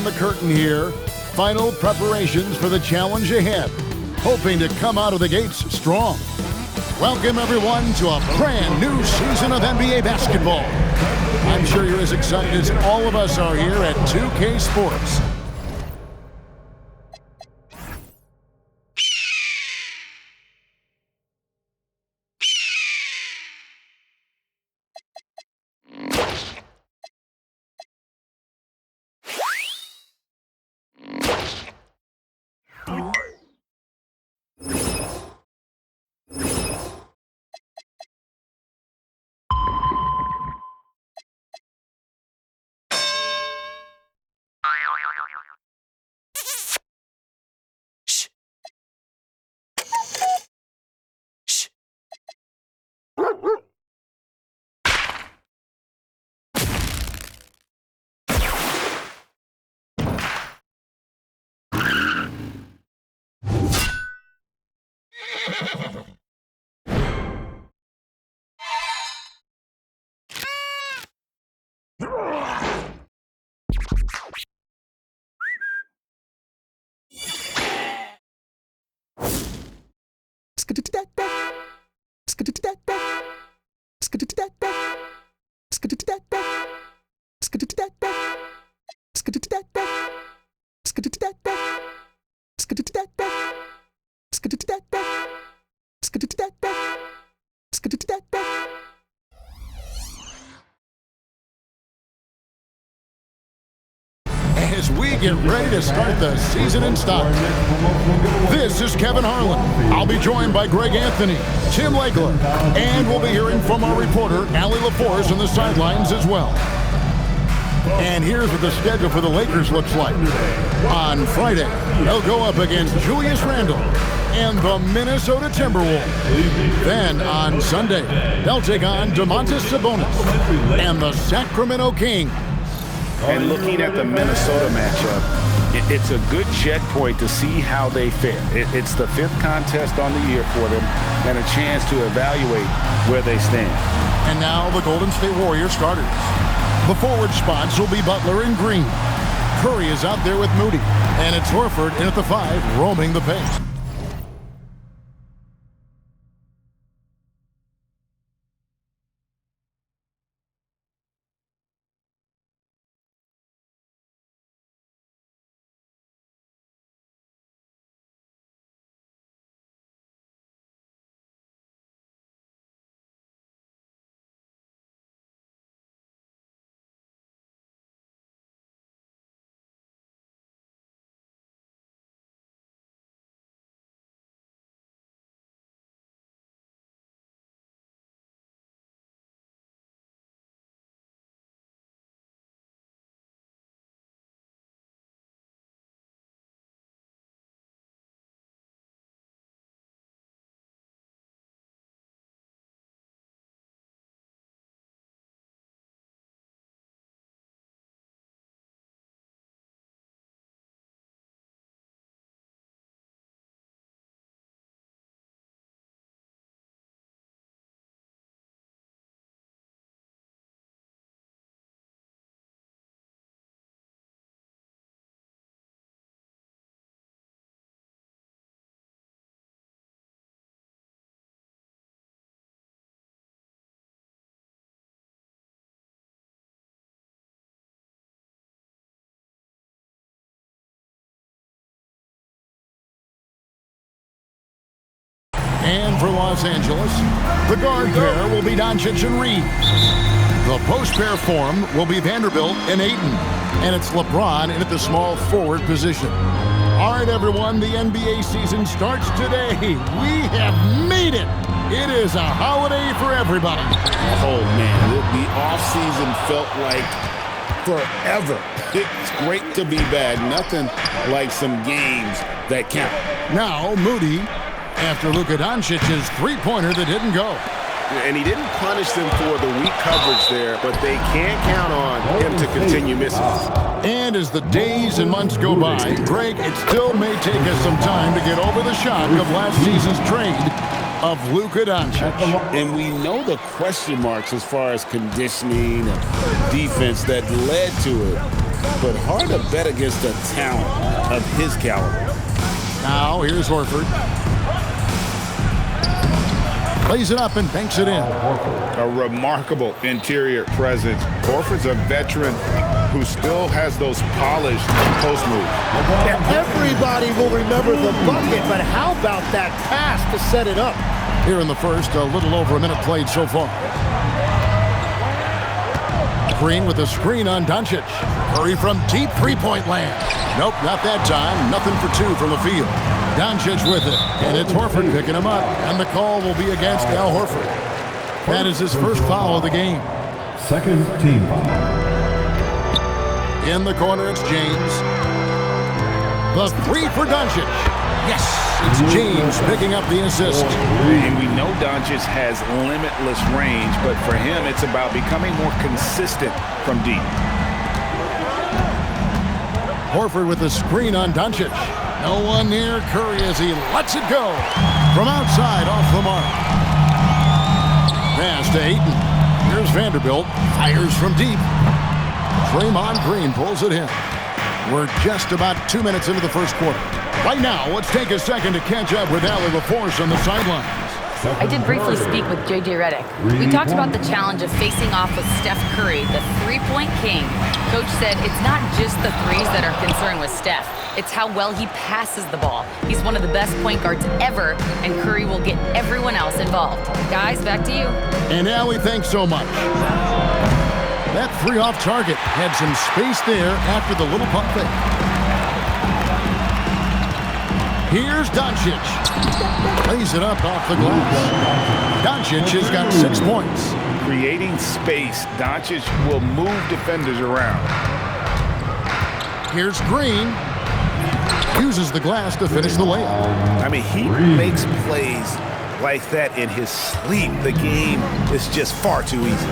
behind the curtain here. Final preparations for the challenge ahead. Hoping to come out of the gates strong. Welcome, everyone, to a brand new season of NBA basketball. I'm sure you're as excited as all of us are here at 2K Sports. As we get ready to start the season in style. This is Kevin Harlan. I'll be joined by Greg Anthony, Tim Legler, and we'll be hearing from our reporter, Allie LaForce, on the sidelines as well. And here's what the schedule for the Lakers looks like. On Friday, they'll go up against Julius Randle and the Minnesota Timberwolves. Then on Sunday, they'll take on Domantas Sabonis and the Sacramento Kings. And looking at the Minnesota matchup, it's a good checkpoint to see how they fare. It's the 5th contest on the year for them and a chance to evaluate where they stand. And now the Golden State Warriors starters. The forward spots will be Butler and Green. Curry is out there with Moody. And it's Horford in at the 5, roaming the pace. And for Los Angeles, the guard pair will be Doncic and Reeves. The post pair form will be Vanderbilt and Ayton. And it's LeBron in at the small forward position. All right, everyone, the NBA season starts today. We have made it. It is a holiday for everybody. Oh, man, the offseason felt like forever. It's great to be back. Nothing like some games that count. Now, Moody, after Luka Doncic's three-pointer that didn't go. And he didn't punish them for the weak coverage there, but they can't count on him to continue missing. And as the days and months go by, Greg, it still may take us some time to get over the shock of last season's trade of Luka Doncic. And we know the question marks as far as conditioning and defense that led to it. but hard to bet against a talent of his caliber. Now here's Horford. Plays it up and banks it in. A remarkable interior presence. Horford's a veteran who still has those polished post moves. Yeah, everybody will remember the bucket, but how about that pass to set it up? Here in the first, a little over a minute played so far. Green with a screen on Doncic. Curry from deep three-point land. Nope, not that time. Nothing for two from the field. Doncic with it, and it's Horford picking him up, and the call will be against Al Horford. That is his first foul of the game. Second team foul. In the corner, it's James. The three for Doncic. Yes, it's James picking up the assist. And we know Doncic has limitless range, but for him, it's about becoming more consistent from deep. Horford with the screen on Doncic. No one near Curry as he lets it go. From outside, off the mark. Pass to Ayton. Here's Vanderbilt. Fires from deep. Draymond Green pulls it in. We're just about 2 minutes into the first quarter. Right now, let's take a second to catch up with Allie LaForce on the sidelines. I did briefly speak with J.J. Redick. We talked about the challenge of facing off with Steph Curry, the three-point king. Coach said it's not just the threes that are concerned with Steph. It's how well he passes the ball. He's one of the best point guards ever, and Curry will get everyone else involved. Guys, back to you. And Allie, thanks so much. That three off target had some space there after the little pump fake. Here's Doncic. Plays it up off the glass. Doncic has got 6 points. Creating space, Doncic will move defenders around. Here's Green. Uses the glass to finish the layup. I mean, he makes plays like that in his sleep. The game is just far too easy.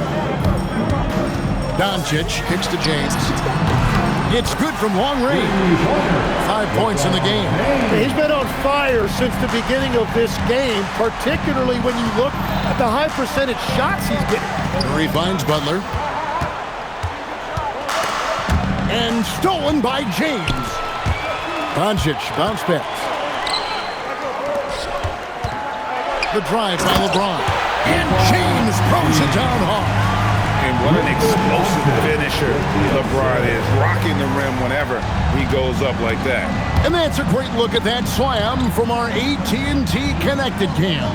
Doncic kicks to James. It's good from long range. 5 points in the game. He's been on fire since the beginning of this game, particularly when you look at the high percentage shots he's getting. Curry finds Butler. And stolen by James. Doncic bounce pass. The drive by LeBron. And James throws it down hard. And what an explosive finisher LeBron is, rocking the rim whenever he goes up like that. And that's a great look at that slam from our AT&T Connected Cam.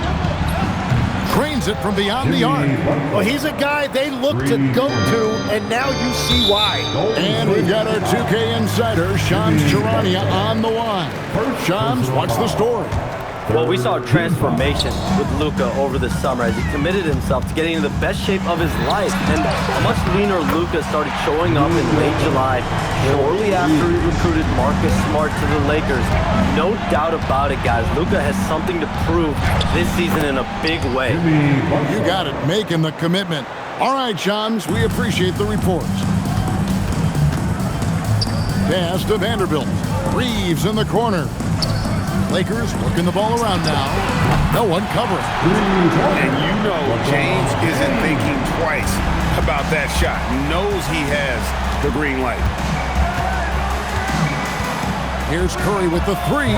Trains it from beyond the arc. Well, he's a guy they look to go to, and now you see why. And we've got our 2K insider, Shams Charania, on the line. Shams, what's the story? Well, we saw a transformation with Luka over the summer as he committed himself to getting in the best shape of his life. And a much leaner Luka started showing up in late July, shortly after he recruited Marcus Smart to the Lakers. No doubt about it, guys. Luka has something to prove this season in a big way. You got it, making the commitment. All right, Shams, we appreciate the report. Pass to Vanderbilt. Reeves in the corner. Lakers working the ball around now. No one covering. And you know James isn't thinking twice about that shot. He knows he has the green light. Here's Curry with the three.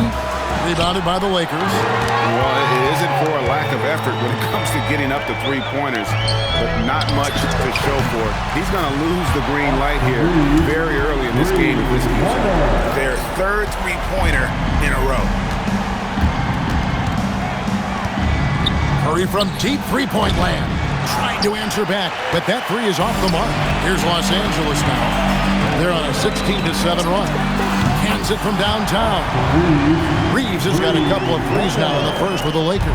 Rebounded by the Lakers. Well, it isn't for a lack of effort when it comes to getting up to three-pointers, but not much to show for it. He's going to lose the green light here very early in this game. Their third three-pointer in a row. Curry from deep three-point land. Trying to answer back, but that three is off the mark. Here's Los Angeles now. They're on a 16-7 run. Hands it from downtown. Reeves has got a couple of threes now in the first with the Lakers.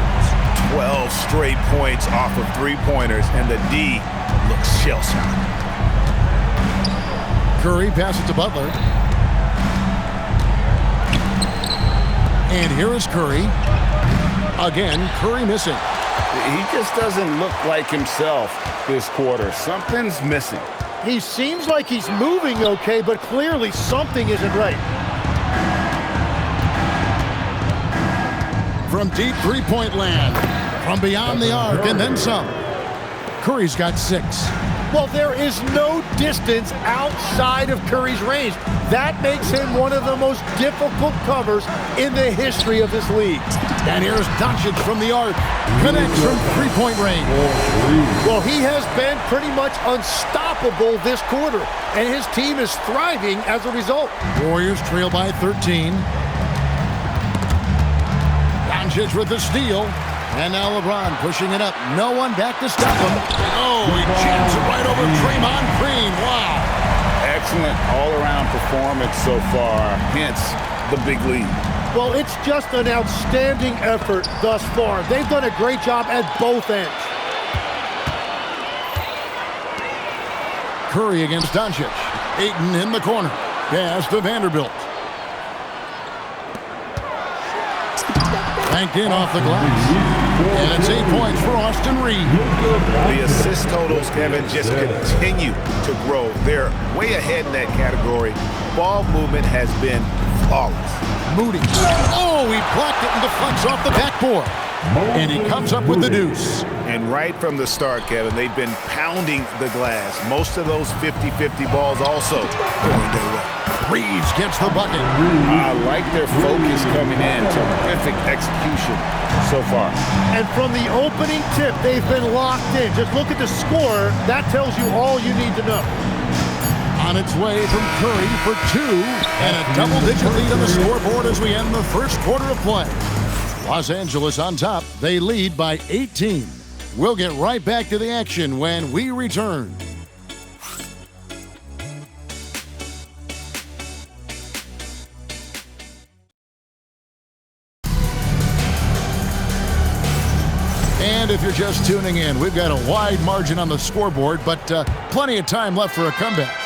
12 straight points off of three-pointers, and the D looks shell-shocked. Curry passes to Butler. And here is Curry. Again, Curry missing. He just doesn't look like himself this quarter. Something's missing. He seems like he's moving okay, but clearly something isn't right. From deep three-point land. From beyond the arc, and then some. Curry's got 6. Well, there is no distance outside of Curry's range. That makes him one of the most difficult covers in the history of this league. And here's Doncic from the arc. Connects from three-point range. Well, he has been pretty much unstoppable this quarter, and his team is thriving as a result. Warriors trail by 13. Doncic with the steal. And now LeBron pushing it up. No one back to stop him. Oh, he jams it right over Draymond Green. Wow. Excellent all-around performance so far, hence the big lead. Well, it's just an outstanding effort thus far. They've done a great job at both ends. Curry against Doncic. Ayton in the corner. Pass to Vanderbilt. Banked in off the glass. And it's 8 points for Austin Reed. The assist totals, Kevin, just continue to grow. They're way ahead in that category. Ball movement has been flawless. Moody. Oh, he blocked it and deflects off the backboard. And he comes up with the deuce. And right from the start, Kevin, they've been pounding the glass. Most of those 50-50 balls also going their way. Reeves gets the bucket. I like their focus coming in. Terrific execution so far. And from the opening tip, they've been locked in. Just look at the score. That tells you all you need to know. On its way from Curry for two. And a double-digit lead on the scoreboard as we end the first quarter of play. Los Angeles on top. They lead by 18. We'll get right back to the action when we return. And if you're just tuning in, we've got a wide margin on the scoreboard, but plenty of time left for a comeback.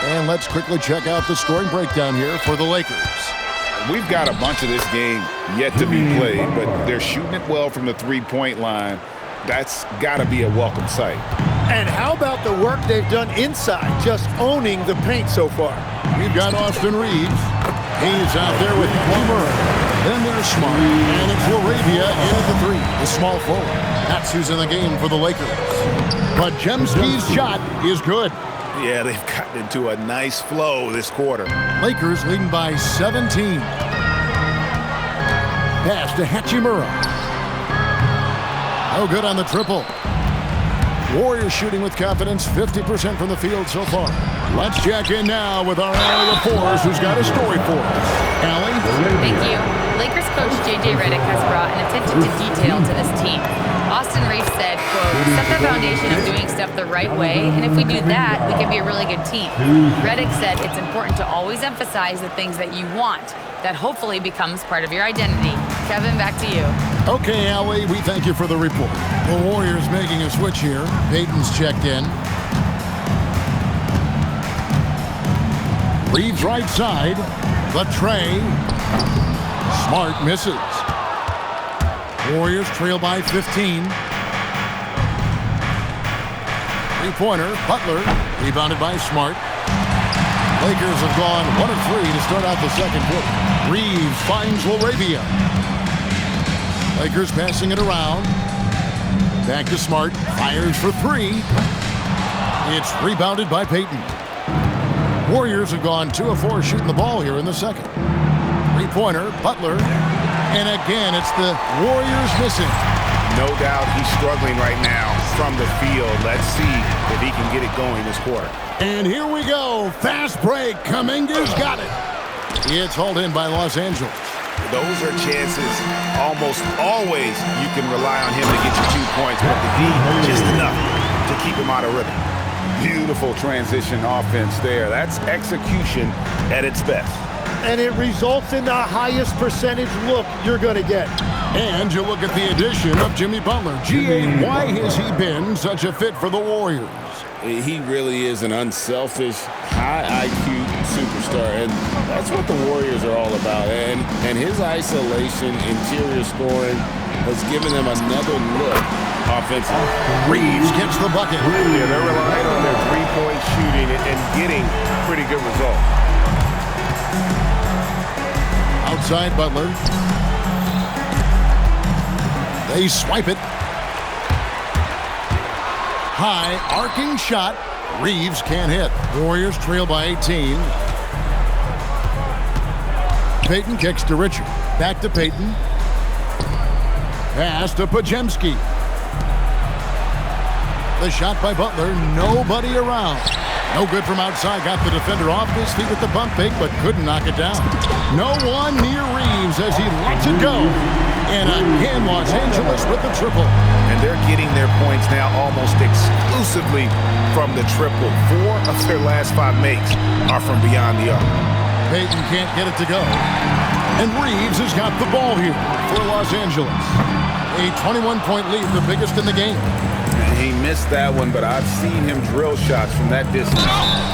And let's quickly check out the scoring breakdown here for the Lakers. We've got a bunch of this game yet to be played, but they're shooting it well from the three-point line. That's got to be a welcome sight. And how about the work they've done inside, just owning the paint so far? We've got Austin Reeves. He's out there with Murray. Then there's Smart. And it's Laravia into the three. The small forward. That's who's in the game for the Lakers. But Jemski's shot is good. Yeah, they've gotten into a nice flow this quarter. Lakers leading by 17. Pass to Hachimura. No good on the triple. Warriors shooting with confidence, 50% from the field so far. Let's check in now with our Allie LaForce, who's got a story for us. Allie? Thank you. Lakers coach J.J. Redick has brought an attention to detail to this team. Austin Reeves said, quote, set the foundation of doing stuff the right way, and if we do that, we can be a really good team. Redick said it's important to always emphasize the things that you want. That hopefully becomes part of your identity. Kevin, back to you. Okay, Allie, we thank you for the report. The Warriors making a switch here. Payton's checked in. Reeves right side. The tray. Smart misses. Warriors trail by 15. Three-pointer. Butler. Rebounded by Smart. Lakers have gone 1 of 3 to start out the second quarter. Reeves finds Laravia. Lakers passing it around. Back to Smart. Fires for 3. It's rebounded by Payton. Warriors have gone 2 of 4 shooting the ball here in the second. Three-pointer. Butler. And again, it's the Warriors missing. No doubt he's struggling right now from the field. Let's see if he can get it going this quarter. And here we go. Fast break. Kuminga's got it. It's hauled in by Los Angeles. Those are chances almost always you can rely on him to get you 2 points, but the D just enough to keep him out of rhythm. Beautiful transition offense there. That's execution at its best. And it results in the highest percentage look you're going to get. And you look at the addition of Jimmy Butler. G.A., why has he been such a fit for the Warriors? He really is an unselfish, high IQ superstar, and that's what the Warriors are all about. And his isolation, interior scoring has given them another look offensively. Reeves gets the bucket. Yeah, they're relying on their three-point shooting and getting pretty good results. Outside Butler. They swipe it. High arcing shot. Reeves can't hit. Warriors trail by 18. Payton kicks to Richard. Back to Payton. Pass to Podziemski. The shot by Butler. Nobody around. No good from outside. Got the defender off his feet with the bump fake, but couldn't knock it down. No one near Reeves as he lets it go. And again, Los Angeles with the triple. And they're getting their points now almost exclusively from the triple. 4 of their last 5 makes are from beyond the arc. Payton can't get it to go. And Reeves has got the ball here for Los Angeles. A 21-point lead, the biggest in the game. He missed that one, but I've seen him drill shots from that distance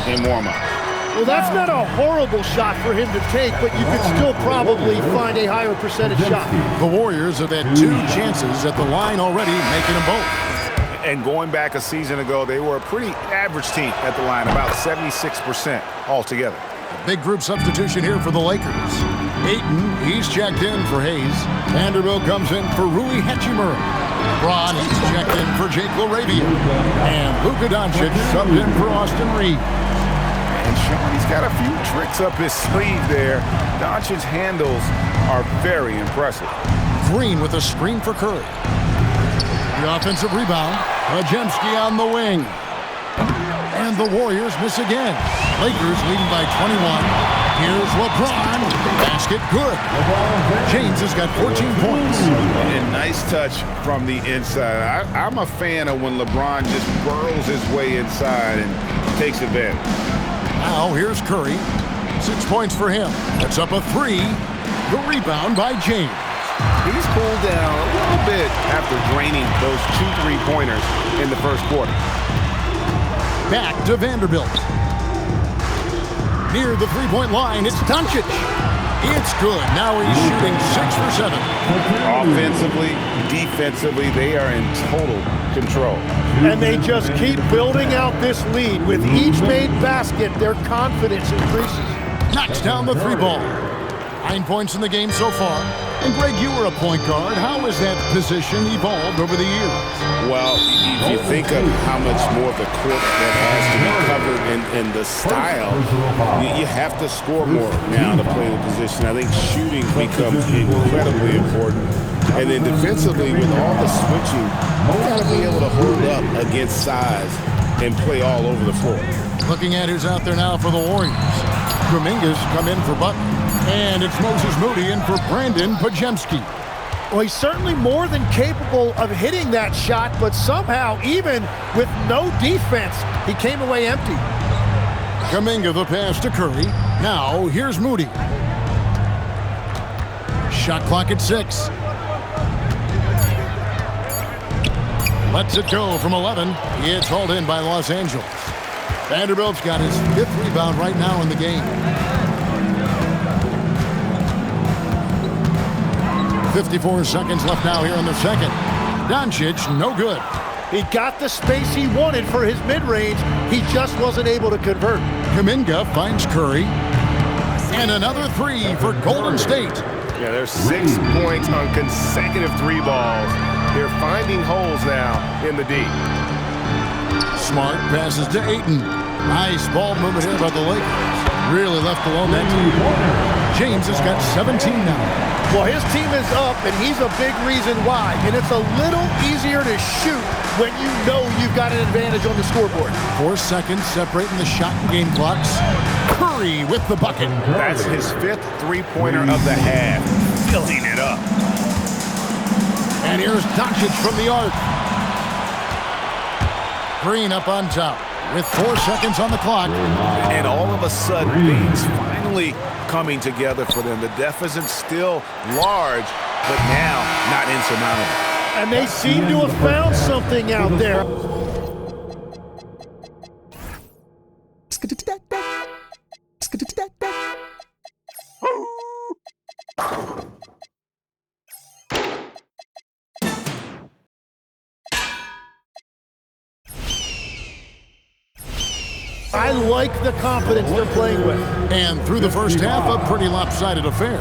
in warm-up. Well, that's not a horrible shot for him to take, but you could still probably find a higher percentage shot. The Warriors have had 2 chances at the line already, making them both. And going back a season ago, they were a pretty average team at the line, about 76% altogether. Big group substitution here for the Lakers. Ayton, he's checked in for Hayes. Vanderbilt comes in for Rui Hachimura. Braun, he's checked in for Jake LaRavia. And Luka Doncic subbed in for Austin Reeves. And Sean, he's got a few tricks up his sleeve there. Doncic's handles are very impressive. Green with a screen for Curry. The offensive rebound. Podziemski on the wing. And the Warriors miss again. Lakers leading by 21. Here's LeBron. Basket good. James has got 14 points. And nice touch from the inside. I'm a fan of when LeBron just burrows his way inside and takes advantage. Now here's Curry. 6 points for him. That's up a 3. The rebound by James. He's cooled down a little bit after draining those 2 3-pointers in the first quarter. Back to Vanderbilt. Near the 3-point line, it's Doncic. It's good. Now he's shooting 6 for 7. Offensively, defensively, they are in total control. And they just keep building out this lead. With each made basket, their confidence increases. Knocks down the 3 ball. 9 points in the game so far. And Greg, you were a point guard. How has that position evolved over the years? Well, if you think of how much more of the court that has to be covered and the style, you have to score more now to play the position. I think shooting becomes incredibly important. And then defensively, with all the switching, you got to be able to hold up against size and play all over the floor. Looking at who's out there now for the Warriors. Dominguez come in for Butler. And it's Moses Moody in for Brandon Podziemski. Well, he's certainly more than capable of hitting that shot, but somehow, even with no defense, he came away empty. Kuminga the pass to Curry. Now, here's Moody. Shot clock at 6. Lets it go from 11. It's hauled in by Los Angeles. Vanderbilt's got his 5th rebound right now in the game. 54 seconds left now here in the second. Doncic, no good. He got the space he wanted for his mid-range. He just wasn't able to convert. Kuminga finds Curry. And another 3 for Golden State. Yeah, there's 6 points on consecutive 3 balls. They're finding holes now in the D. Smart passes to Ayton. Nice ball movement here by the Lakers. Really left alone that team. James has got 17 now. Well, his team is up, and he's a big reason why. And it's a little easier to shoot when you know you've got an advantage on the scoreboard. 4 seconds separating the shot and game clocks. Curry with the bucket. That's his 5th 3-pointer of the half. Filling it up. And here's Doncic from the arc. Green up on top with 4 seconds on the clock. And all of a sudden, things finally coming together for them. The deficit's still large, but now not insurmountable. And they seem to have found something out there. I like the confidence they're playing with. And through the first half, a pretty lopsided affair.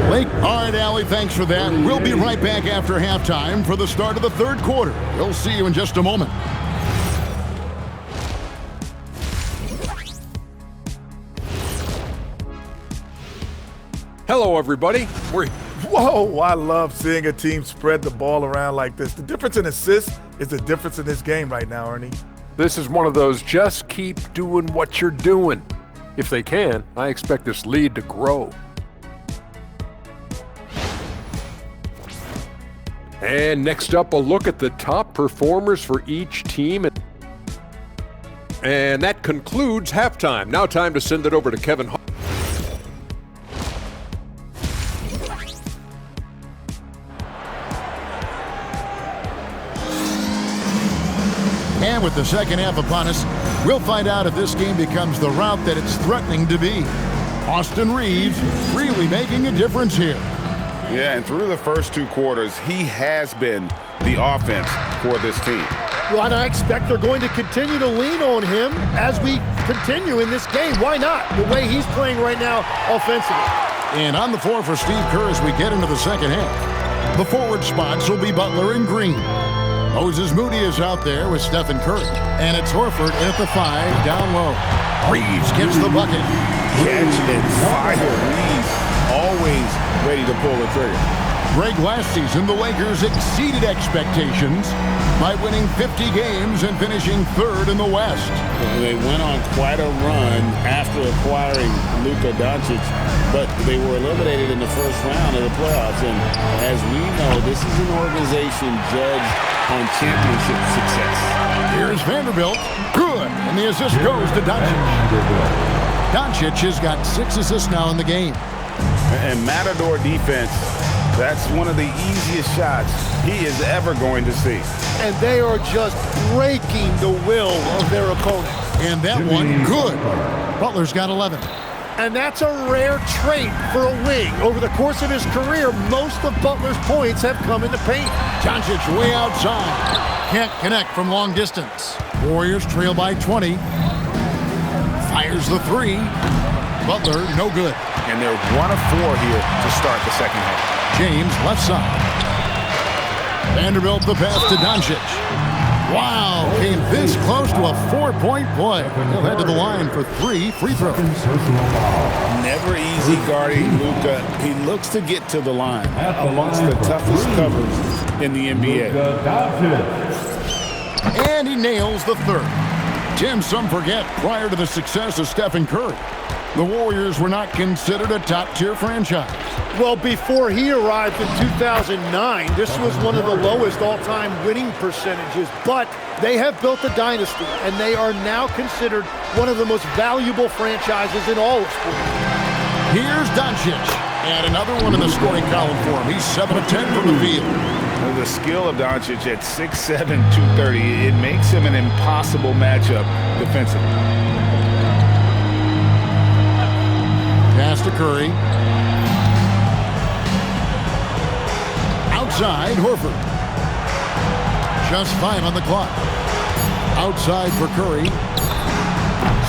Lake. All right, Allie, thanks for that. We'll be right back after halftime for the start of the 3rd quarter. We'll see you in just a moment. Hello, everybody. Whoa, I love seeing a team spread the ball around like this. The difference in assists is the difference in this game right now, Ernie. This is one of those just keep doing what you're doing. If they can, I expect this lead to grow. And next up, a look at the top performers for each team. And that concludes halftime. Now time to send it over to Kevin. And with the second half upon us, we'll find out if this game becomes the route that it's threatening to be. Austin Reeves really making a difference here. Yeah, and through the first 2 quarters, he has been the offense for this team. Well, and I expect they're going to continue to lean on him as we continue in this game. Why not? The way he's playing right now offensively. And on the floor for Steve Kerr as we get into the second half. The forward spots will be Butler and Green. Moses Moody is out there with Stephen Curry. And it's Horford in at the 5, down low. Reeves gets the bucket. Catch and fire. Reeves always ready to pull the trigger. Greg, last season, the Lakers exceeded expectations by winning 50 games and finishing 3rd in the West. They went on quite a run after acquiring Luka Doncic, but they were eliminated in the first round of the playoffs. And as we know, this is an organization judged on championship success. Here's Vanderbilt. Good. And the assist goes to Doncic. Doncic has got 6 assists now in the game. And Matador defense, that's one of the easiest shots he is ever going to see. And they are just breaking the will of their opponent. And that one, good. Butler's got 11. And that's a rare trait for a wing. Over the course of his career, most of Butler's points have come in the paint. Doncic way outside. Can't connect from long distance. Warriors trail by 20. Fires the 3. Butler, no good. And they're 1 of 4 here to start the second half. James, left side. Vanderbilt the pass to Doncic. Wow, came this close to a 4-point play. He'll head to the line for 3 free throws. Never easy guarding Luka. He looks to get to the line. Amongst the toughest covers in the NBA. And he nails the 3rd. Tim, some forget, prior to the success of Stephen Curry, the Warriors were not considered a top-tier franchise. Well, before he arrived in 2009, this was one of the lowest all-time winning percentages, but they have built a dynasty, and they are now considered one of the most valuable franchises in all of sports. Here's Doncic, and another one in the scoring column for him. He's 7 of 10 from the field. The skill of Doncic at 6'7", 230, it makes him an impossible matchup defensively. Pass to Curry. Outside, Horford. Just 5 on the clock. Outside for Curry.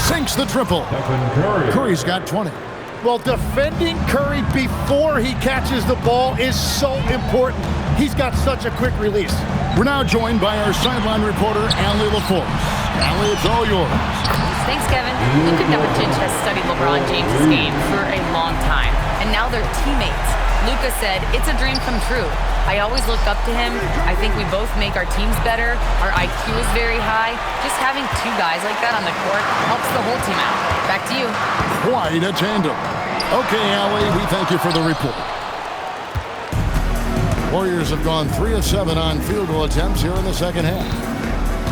Sinks the triple. Curry's got 20. Well, defending Curry before he catches the ball is so important. He's got such a quick release. We're now joined by our sideline reporter, Allie LaForce. Allie, it's all yours. Thanks, Kevin. Luka Doncic has studied LeBron James' game for a long time, and now they're teammates. Luka said, "It's a dream come true. I always look up to him. I think we both make our teams better. Our IQ is very high. Just having 2 guys like that on the court helps the whole team out." Back to you. Quite a tandem. Okay, Allie, we thank you for the report. Warriors have gone 3 of 7 on field goal attempts here in the second half.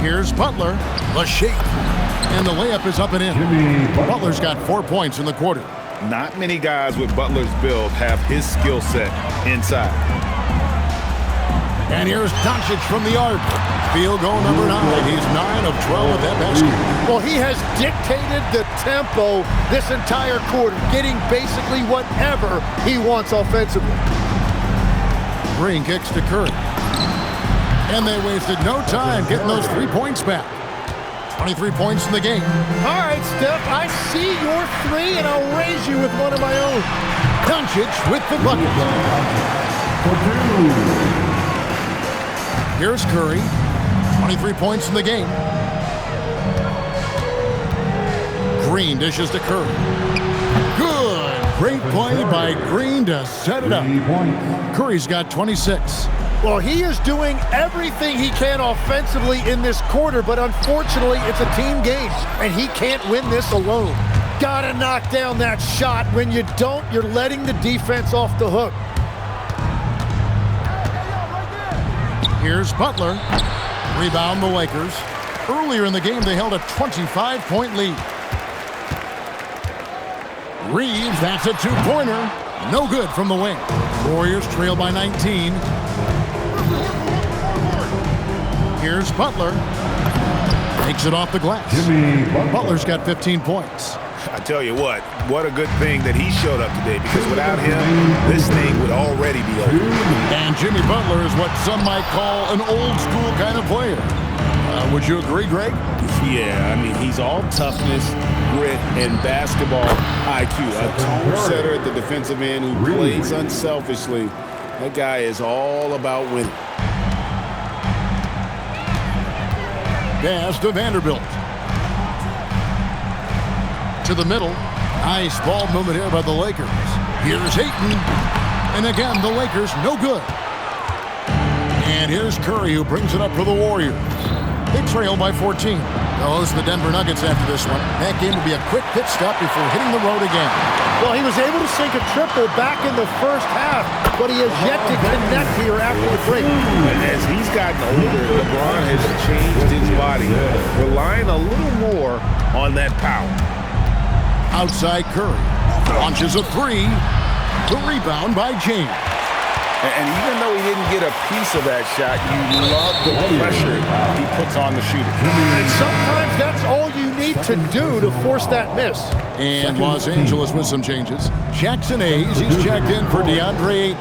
Here's Butler, the shape, and the layup is up and in. Butler's got 4 points in the quarter. Not many guys with Butler's build have his skill set inside. And here's Doncic from the arc. Field goal number 9. He's 9 of 12 with that basket. Well, he has dictated the tempo this entire quarter, getting basically whatever he wants offensively. Green kicks to Curry. And they wasted no time getting those 3 points back. 23 points in the game. All right, Steph, I see your 3, and I'll raise you with one of my own. Doncic with the bucket. Here's Curry. 23 points in the game. Green dishes to Curry. Good. Great play by Green to set it up. Curry's got 26. Well, he is doing everything he can offensively in this quarter, but unfortunately, it's a team game, and he can't win this alone. Gotta knock down that shot. When you don't, you're letting the defense off the hook. Here's Butler. Rebound the Lakers. Earlier in the game, they held a 25-point lead. Reeves, that's a two-pointer. No good from the wing. Warriors trail by 19. Here's Butler. Takes it off the glass. Butler's got 15 points. I tell you what a good thing that he showed up today, because without him, this thing would already be over. And Jimmy Butler is what some might call an old-school kind of player. Would you agree, Greg? Yeah, I mean, he's all toughness, grit, and basketball IQ. A tone setter at the defensive end who plays unselfishly. That guy is all about winning. Pass to Vanderbilt. To the middle. Nice ball movement here by the Lakers. Here's Ayton. And again, the Lakers no good. And here's Curry, who brings it up for the Warriors. They trail by 14. They'll host the Denver Nuggets after this one. That game will be a quick pit stop before hitting the road again. Well, he was able to sink a triple back in the first half, but he has yet to connect here after the break. And as he's gotten older, LeBron has changed his body, relying a little more on that power. Outside Curry. Launches a three. The rebound by James. And even though he didn't get a piece of that shot, you love the pressure he puts on the shooter. And sometimes that's all you need to do to force that miss. And Los Angeles with some changes. Jackson Hayes, he's checked in for DeAndre Ayton.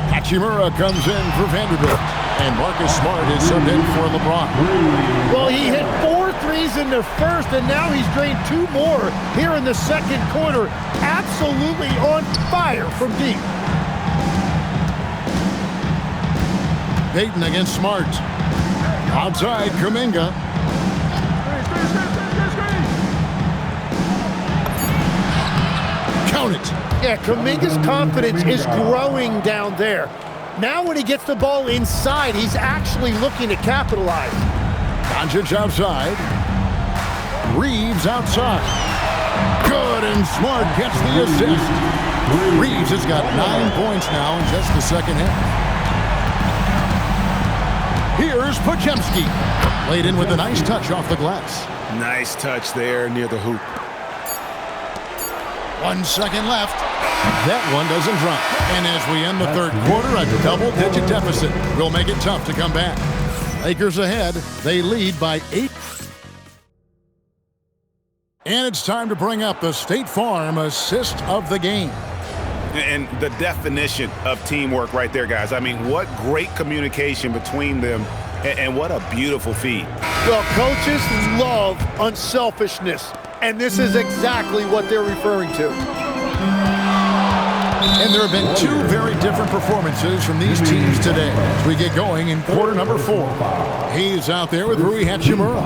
Hachimura comes in for Vanderbilt. And Marcus Smart is subbed in for LeBron. Well, he hit 4 threes in the first, and now he's drained 2 more here in the second quarter. Absolutely on fire from deep. Payton against Smart. Outside, Kuminga. Count it. Yeah, Kuminga's confidence is growing down there. Now when he gets the ball inside, he's actually looking to capitalize. Doncic outside. Reeves outside. Good, and Smart gets the assist. Reeves has got 9 points now in just the second half. Here's Podziemski. Played in with a nice touch off the glass. Nice touch there near the hoop. 1 second left. That one doesn't drop. And as we end the third quarter, a double-digit deficit will make it tough to come back. Lakers ahead. They lead by 8. And it's time to bring up the State Farm assist of the game. And the definition of teamwork right there, guys. I mean, what great communication between them, and what a beautiful feed. Well, coaches love unselfishness, and this is exactly what they're referring to. And there have been 2 very different performances from these teams today as we get going in quarter number 4. He's out there with Rui Hachimura.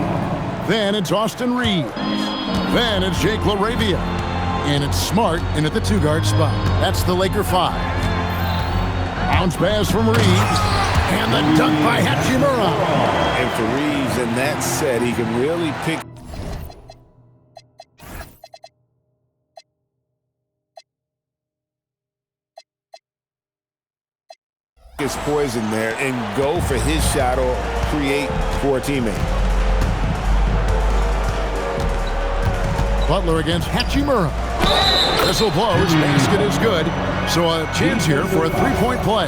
Then it's Austin Reeves. Then it's Jake LaRavia. And it's Smart in at the 2-guard spot. That's the Laker 5. Bounce pass from Reeves. And the dunk by Hachimura. And for Reeves in that set, he can really pick his poison there and go for his shot or create for a teammate. Butler against Hachimura. Whistle blows, basket is good. So a chance here for a 3-point play.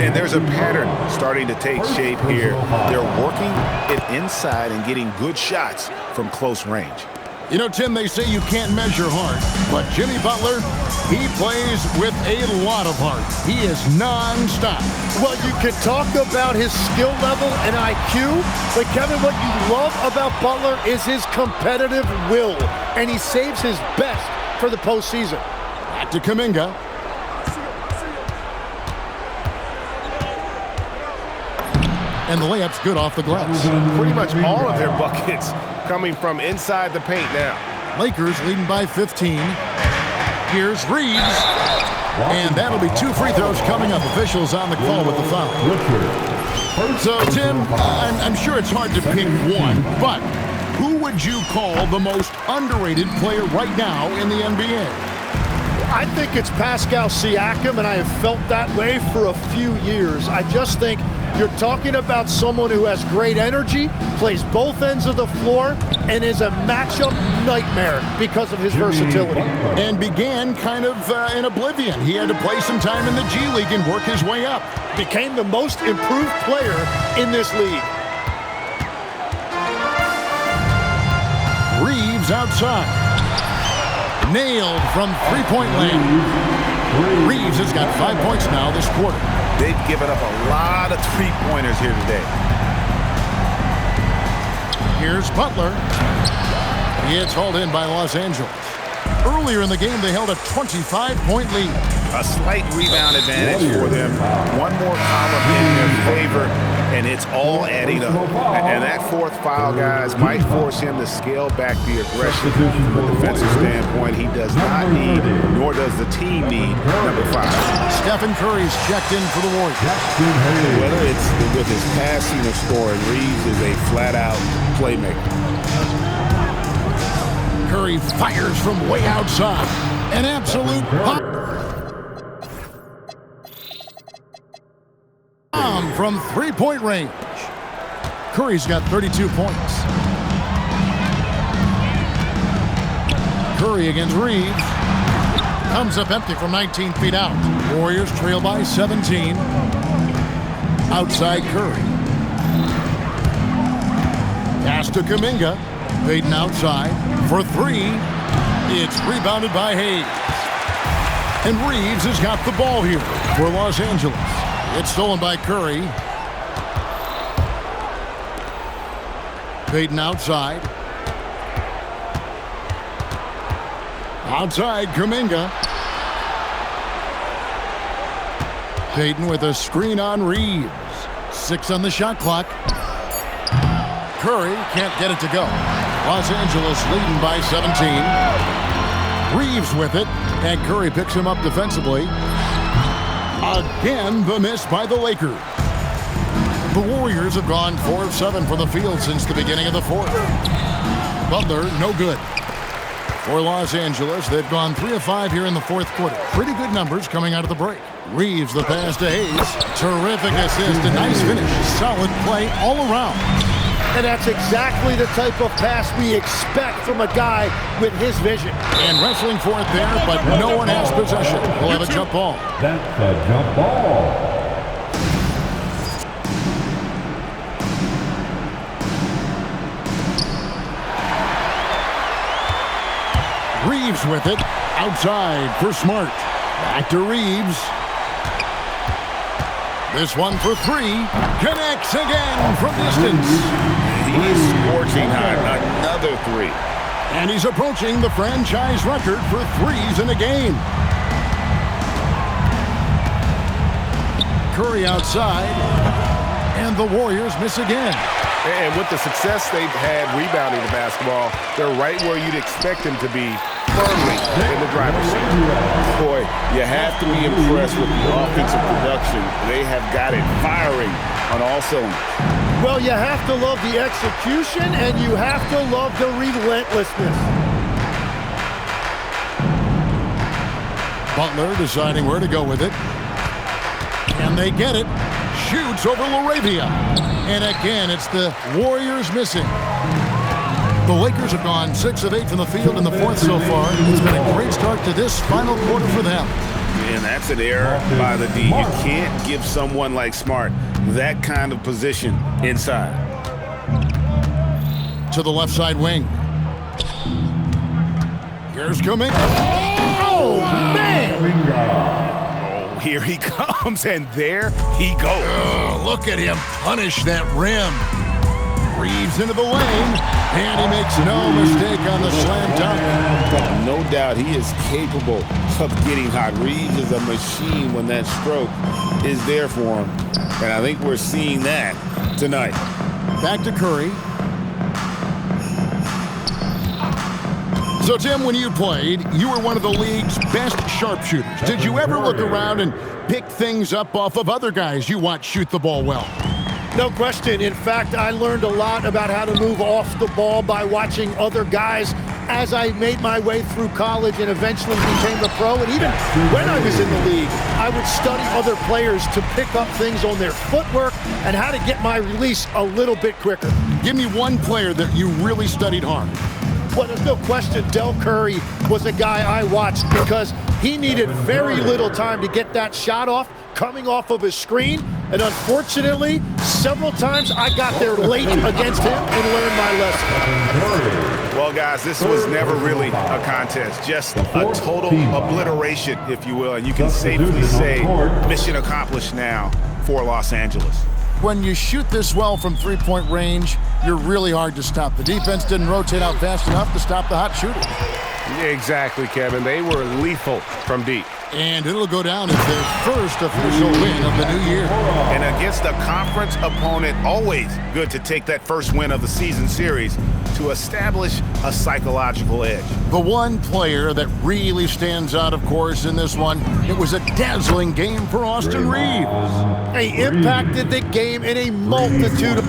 And there's a pattern starting to take shape here. They're working it inside and getting good shots from close range. You know, Tim, they say you can't measure heart, but Jimmy Butler, he plays with a lot of heart. He is non-stop. Well, you can talk about his skill level and IQ, but Kevin, what you love about Butler is his competitive will, and he saves his best for the postseason. Back to Kuminga. And the layup's good off the glass. Pretty much all of their buckets coming from inside the paint now. Lakers leading by 15. Here's Reeves. And that'll be 2 free throws coming up. Officials on the call with the foul. So, Tim, I'm sure it's hard to pick one, but who would you call the most underrated player right now in the NBA? I think it's Pascal Siakam, and I have felt that way for a few years. I just think you're talking about someone who has great energy, plays both ends of the floor, and is a matchup nightmare because of his versatility. And began kind of in oblivion. He had to play some time in the G League and work his way up. Became the most improved player in this league. Reeves outside. Nailed from three-point land. Reeves has got 5 points now this quarter. They've given up a lot of three-pointers here today. Here's Butler. It's hauled in by Los Angeles. Earlier in the game, they held a 25-point lead. A slight rebound advantage for them. One more column in their favor, and it's all adding up. And that fourth foul, guys, might force him to scale back the aggression from a defensive standpoint. He does not need, nor does the team need, number 5. Stephen Curry's checked in for the Warriors. Whether it's with his passing or scoring, Reeves is a flat-out playmaker. Curry fires from way outside. An absolute bomb from three-point range. Curry's got 32 points. Curry against Reeves. Comes up empty from 19 feet out. Warriors trail by 17. Outside Curry. Pass to Kuminga. Payton outside for 3. It's rebounded by Hayes. And Reeves has got the ball here for Los Angeles. It's stolen by Curry. Payton outside. Outside Kuminga. Payton with a screen on Reeves. 6 on the shot clock. Curry can't get it to go. Los Angeles leading by 17. Reeves with it, and Curry picks him up defensively. Again, the miss by the Lakers. The Warriors have gone 4 of 7 from the field since the beginning of the fourth. Butler, no good. For Los Angeles, they've gone 3 of 5 here in the fourth quarter. Pretty good numbers coming out of the break. Reeves the pass to Hayes. Terrific assist, a nice finish. Solid play all around. And that's exactly the type of pass we expect from a guy with his vision. And wrestling for it there, but no one has possession. We'll have a jump ball. That's a jump ball. Reeves with it. Outside for Smart. Back to Reeves. This one for 3. Connects again from distance. He's scorching hot. Another 3. And he's approaching the franchise record for 3s in a game. Curry outside. And the Warriors miss again. And with the success they've had rebounding the basketball, they're right where you'd expect them to be, firmly in the driver's seat. Boy, you have to be impressed with the offensive production. They have got it firing on all cylinders. Well, you have to love the execution, and you have to love the relentlessness. Butler deciding where to go with it. And they get it. Shoots over LaRavia. And again, it's the Warriors missing. The Lakers have gone 6 of 8 from the field in the fourth so far. It's been a great start to this final quarter for them. And that's an error by the D. You can't give someone like Smart that kind of position inside. To the left side wing. Here's Kuminga. Oh, man! Oh, here he comes, and there he goes. Oh, look at him punish that rim. Reeves into the lane, and he makes no mistake on the slam dunk. No doubt he is capable of getting hot. Reeves is a machine when that stroke is there for him. And I think we're seeing that tonight. Back to Curry. So, Tim, when you played, you were one of the league's best sharpshooters. Did you ever look around and pick things up off of other guys you watch shoot the ball well? No question. In fact, I learned a lot about how to move off the ball by watching other guys as I made my way through college and eventually became a pro. And even when I was in the league, I would study other players to pick up things on their footwork and how to get my release a little bit quicker. Give me one player that you really studied hard. Well, there's no question Del Curry was a guy I watched because he needed very little time to get that shot off coming off of his screen. And unfortunately, several times I got there late against him and learned my lesson. Well, guys, this was never really a contest, just a total obliteration, if you will. And you can safely say mission accomplished now for Los Angeles. When you shoot this well from three-point range, you're really hard to stop. The defense didn't rotate out fast enough to stop the hot shooter. Exactly, Kevin. They were lethal from deep. And it'll go down as their first official win of the new year. And against a conference opponent, always good to take that first win of the season series to establish a psychological edge. The one player that really stands out, of course, in this one, it was a dazzling game for Austin Reeves. He impacted the game in a multitude of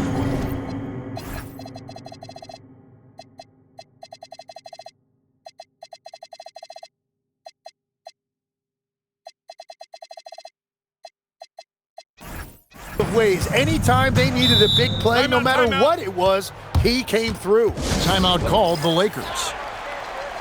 ways. Anytime they needed a big play, no matter what it was, he came through. Timeout called the Lakers.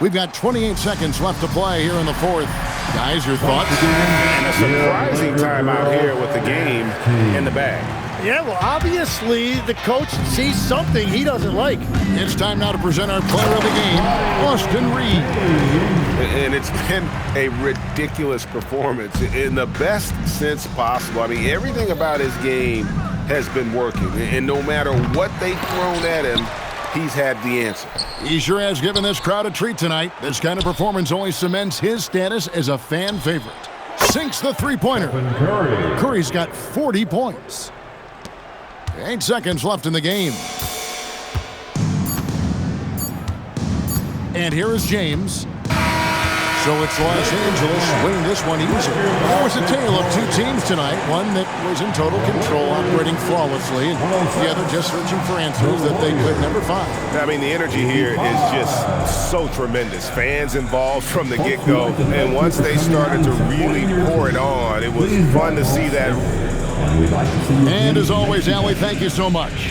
We've got 28 seconds left to play here in the fourth. Guys, your thoughts? And a surprising timeout here with the game in the bag. Yeah, well, obviously the coach sees something he doesn't like. It's time now to present our player of the game, Austin Reeves. And it's been a ridiculous performance in the best sense possible. I mean, everything about his game has been working. And no matter what they've thrown at him, he's had the answer. He sure has given this crowd a treat tonight. This kind of performance only cements his status as a fan favorite. Sinks the three-pointer. Curry's got 40 points. 8 seconds left in the game. And here is James. So it's Los Angeles winning this one easy. It was a tale of two teams tonight. One that was in total control, operating flawlessly, and the other just searching for answers that they could never find. I mean, the energy here is just so tremendous. Fans involved from the get-go. And once they started to really pour it on, it was fun to see that. And as always, Allie, thank you so much.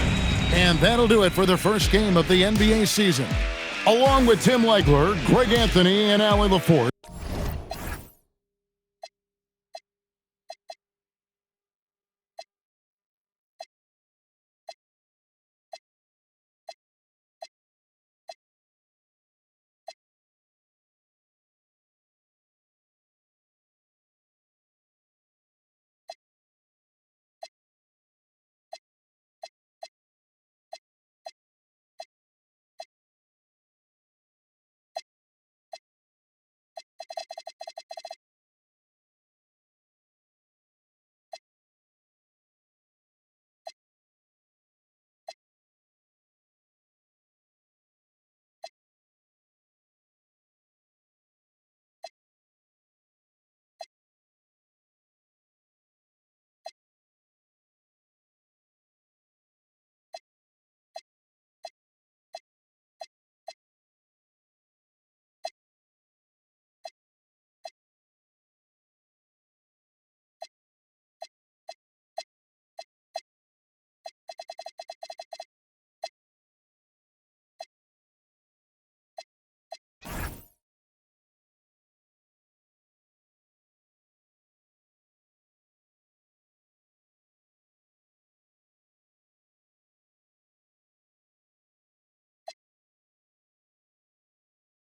And that'll do it for the first game of the NBA season. Along with Tim Legler, Greg Anthony, and Allie LaForce.